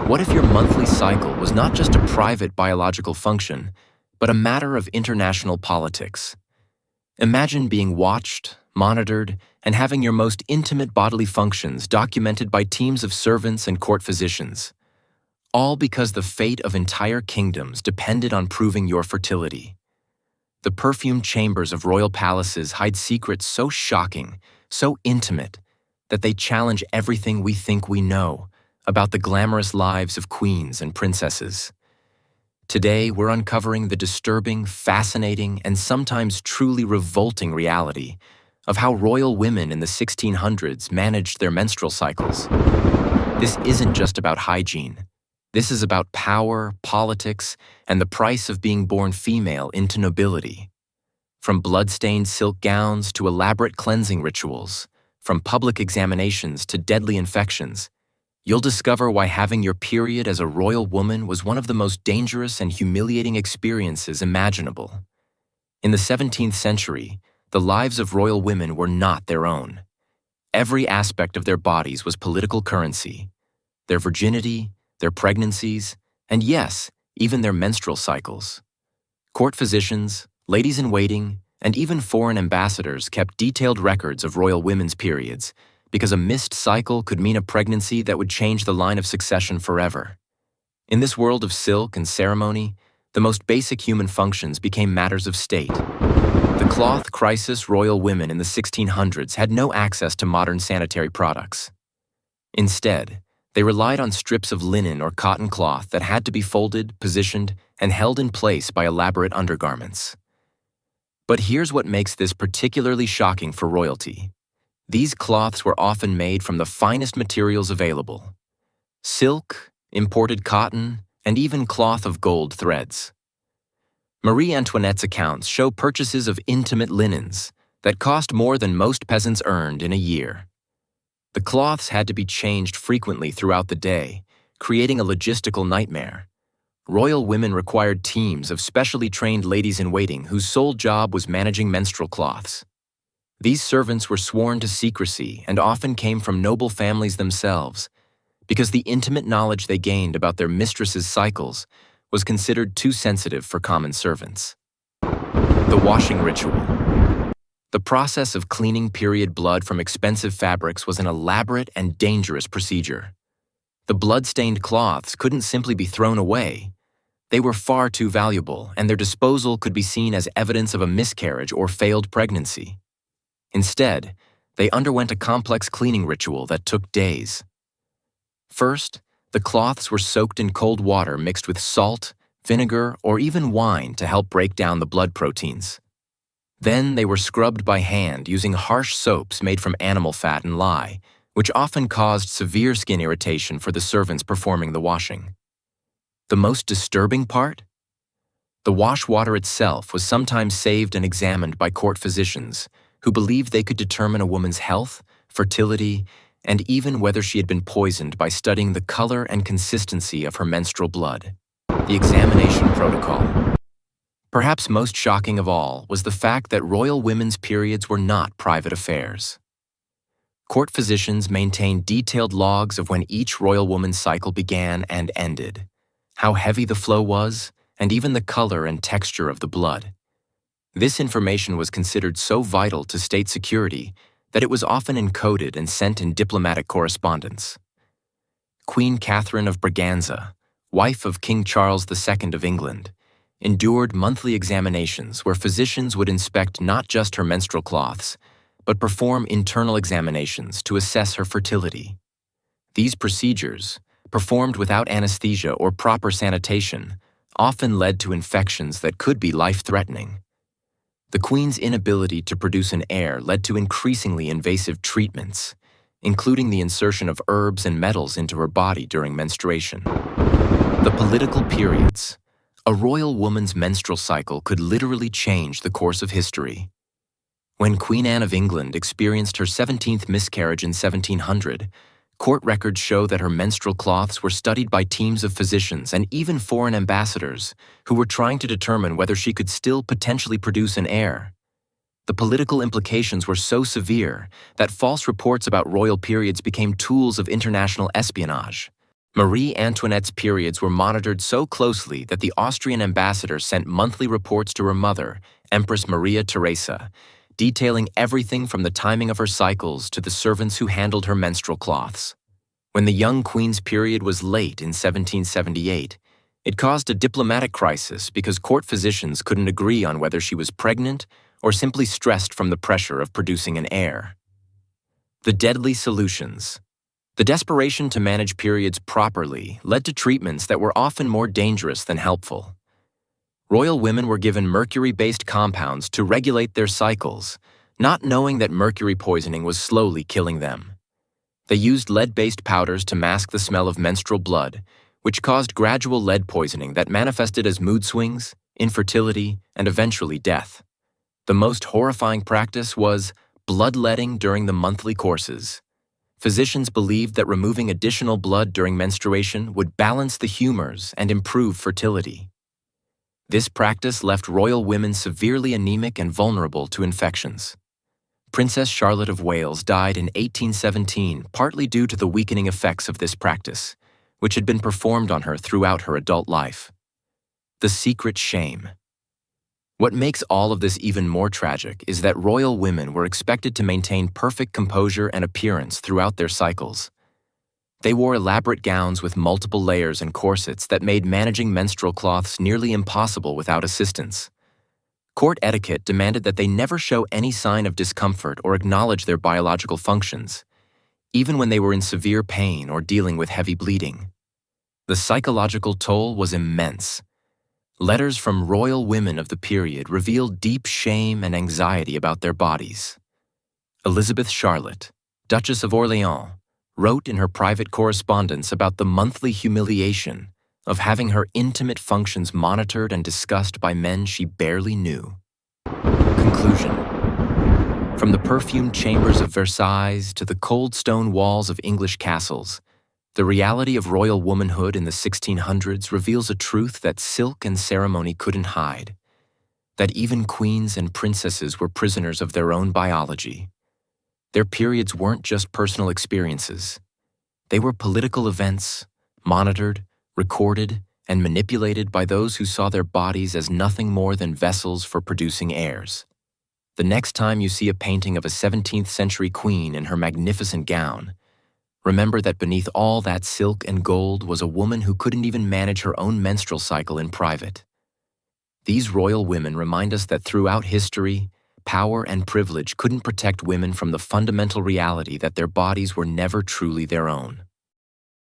What if your monthly cycle was not just a private biological function, but a matter of international politics? Imagine being watched, monitored, and having your most intimate bodily functions documented by teams of servants and court physicians, all because the fate of entire kingdoms depended on proving your fertility. The perfumed chambers of royal palaces hide secrets so shocking, so intimate, that they challenge everything we think we know about the glamorous lives of queens and princesses. Today, we're uncovering the disturbing, fascinating, and sometimes truly revolting reality of how royal women in the 1600s managed their menstrual cycles. This isn't just about hygiene. This is about power, politics, and the price of being born female into nobility. From blood-stained silk gowns to elaborate cleansing rituals, from public examinations to deadly infections, you'll discover why having your period as a royal woman was one of the most dangerous and humiliating experiences imaginable. In the 17th century, the lives of royal women were not their own. Every aspect of their bodies was political currency. Their virginity, their pregnancies, and yes, even their menstrual cycles. Court physicians, ladies-in-waiting, and even foreign ambassadors kept detailed records of royal women's periods, because a missed cycle could mean a pregnancy that would change the line of succession forever. In this world of silk and ceremony, the most basic human functions became matters of state. The cloth crisis royal women in the 1600s had no access to modern sanitary products. Instead, they relied on strips of linen or cotton cloth that had to be folded, positioned, and held in place by elaborate undergarments. But here's what makes this particularly shocking for royalty. These cloths were often made from the finest materials available: silk, imported cotton, and even cloth of gold threads. Marie Antoinette's accounts show purchases of intimate linens that cost more than most peasants earned in a year. The cloths had to be changed frequently throughout the day, creating a logistical nightmare. Royal women required teams of specially trained ladies-in-waiting whose sole job was managing menstrual cloths. These servants were sworn to secrecy and often came from noble families themselves, because the intimate knowledge they gained about their mistresses' cycles was considered too sensitive for common servants. The washing ritual. The process of cleaning period blood from expensive fabrics was an elaborate and dangerous procedure. The blood-stained cloths couldn't simply be thrown away. They were far too valuable, and their disposal could be seen as evidence of a miscarriage or failed pregnancy. Instead, they underwent a complex cleaning ritual that took days. First, the cloths were soaked in cold water mixed with salt, vinegar, or even wine to help break down the blood proteins. Then they were scrubbed by hand using harsh soaps made from animal fat and lye, which often caused severe skin irritation for the servants performing the washing. The most disturbing part? The wash water itself was sometimes saved and examined by court physicians who believed they could determine a woman's health, fertility, and even whether she had been poisoned by studying the color and consistency of her menstrual blood. The examination protocol. Perhaps most shocking of all was the fact that royal women's periods were not private affairs. Court physicians maintained detailed logs of when each royal woman's cycle began and ended, how heavy the flow was, and even the color and texture of the blood. This information was considered so vital to state security that it was often encoded and sent in diplomatic correspondence. Queen Catherine of Braganza, wife of King Charles II of England, endured monthly examinations where physicians would inspect not just her menstrual cloths, but perform internal examinations to assess her fertility. These procedures, performed without anesthesia or proper sanitation, often led to infections that could be life-threatening. The Queen's inability to produce an heir led to increasingly invasive treatments, including the insertion of herbs and metals into her body during menstruation. The political periods. A royal woman's menstrual cycle could literally change the course of history. When Queen Anne of England experienced her 17th miscarriage in 1700, court records show that her menstrual cloths were studied by teams of physicians and even foreign ambassadors who were trying to determine whether she could still potentially produce an heir. The political implications were so severe that false reports about royal periods became tools of international espionage. Marie Antoinette's periods were monitored so closely that the Austrian ambassador sent monthly reports to her mother, Empress Maria Theresa, detailing everything from the timing of her cycles to the servants who handled her menstrual cloths. When the young queen's period was late in 1778, it caused a diplomatic crisis because court physicians couldn't agree on whether she was pregnant or simply stressed from the pressure of producing an heir. The deadly solutions. The desperation to manage periods properly led to treatments that were often more dangerous than helpful. Royal women were given mercury-based compounds to regulate their cycles, not knowing that mercury poisoning was slowly killing them. They used lead-based powders to mask the smell of menstrual blood, which caused gradual lead poisoning that manifested as mood swings, infertility, and eventually death. The most horrifying practice was bloodletting during the monthly courses. Physicians believed that removing additional blood during menstruation would balance the humors and improve fertility. This practice left royal women severely anemic and vulnerable to infections. Princess Charlotte of Wales died in 1817 partly due to the weakening effects of this practice, which had been performed on her throughout her adult life. The secret shame. What makes all of this even more tragic is that royal women were expected to maintain perfect composure and appearance throughout their cycles. They wore elaborate gowns with multiple layers and corsets that made managing menstrual cloths nearly impossible without assistance. Court etiquette demanded that they never show any sign of discomfort or acknowledge their biological functions, even when they were in severe pain or dealing with heavy bleeding. The psychological toll was immense. Letters from royal women of the period revealed deep shame and anxiety about their bodies. Elizabeth Charlotte, Duchess of Orléans, wrote in her private correspondence about the monthly humiliation of having her intimate functions monitored and discussed by men she barely knew. Conclusion. From the perfumed chambers of Versailles to the cold stone walls of English castles, the reality of royal womanhood in the 1600s reveals a truth that silk and ceremony couldn't hide, that even queens and princesses were prisoners of their own biology. Their periods weren't just personal experiences. They were political events, monitored, recorded, and manipulated by those who saw their bodies as nothing more than vessels for producing heirs. The next time you see a painting of a 17th century queen in her magnificent gown, remember that beneath all that silk and gold was a woman who couldn't even manage her own menstrual cycle in private. These royal women remind us that throughout history, power and privilege couldn't protect women from the fundamental reality that their bodies were never truly their own.